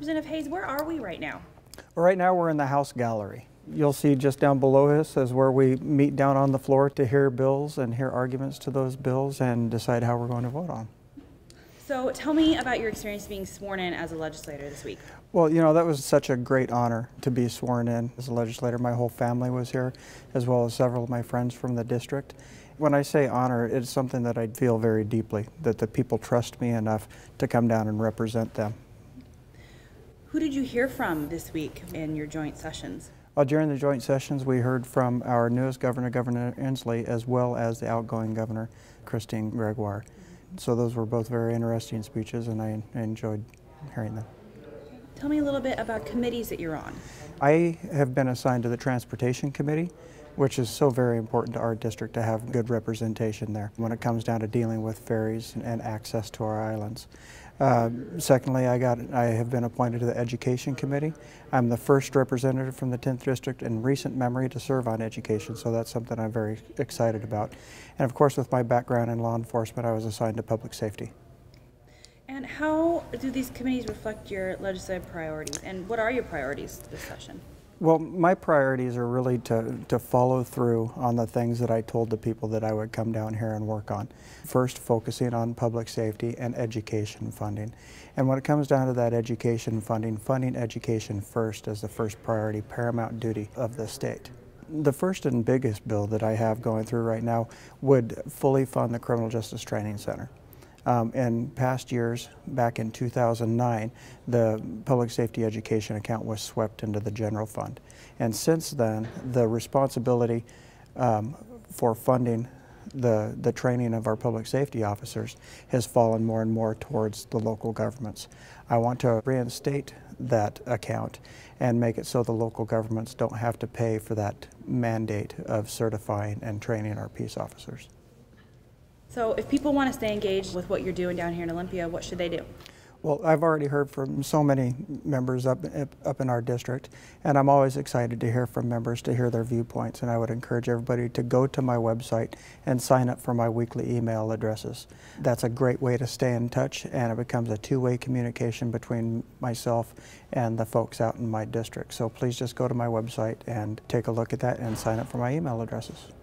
Representative Hayes, where are we right now? Right now we're in the House Gallery. You'll see just down below us is where we meet down on the floor to hear bills and hear arguments to those bills and decide how we're going to vote on. So tell me about your experience being sworn in as a legislator this week. Well, you know, that was such a great honor to be sworn in as a legislator. My whole family was here, as well as several of my friends from the district. When I say honor, it's something that I feel very deeply, that the people trust me enough to come down and represent them. Who did you hear from this week in your joint sessions? During the joint sessions, we heard from our newest governor, Governor Inslee, as well as the outgoing governor, Christine Gregoire. So those were both very interesting speeches, and I enjoyed hearing them. Tell me a little bit about committees that you're on. I have been assigned to the Transportation Committee, which is so very important to our district to have good representation there when it comes down to dealing with ferries and access to our islands. Secondly, I have been appointed to the Education Committee. I'm the first representative from the 10th District in recent memory to serve on education, so that's something I'm very excited about. And of course, with my background in law enforcement, I was assigned to public safety. And how do these committees reflect your legislative priorities, and what are your priorities this session? Well, my priorities are really to follow through on the things that I told the people that I would come down here and work on. First, focusing on public safety and education funding. And when it comes down to that education funding, funding education first is the first priority, paramount duty of the state. The first and biggest bill that I have going through right now would fully fund the Criminal Justice Training Center. In past years, back in 2009, the public safety education account was swept into the general fund. And since then, the responsibility for funding the training of our public safety officers has fallen more and more towards the local governments. I want to reinstate that account and make it so the local governments don't have to pay for that mandate of certifying and training our peace officers. So if people want to stay engaged with what you're doing down here in Olympia, what should they do? Well, I've already heard from so many members up in our district, and I'm always excited to hear from members, to hear their viewpoints, and I would encourage everybody to go to my website and sign up for my weekly email addresses. That's a great way to stay in touch, and it becomes a two-way communication between myself and the folks out in my district. So please just go to my website and take a look at that and sign up for my email addresses.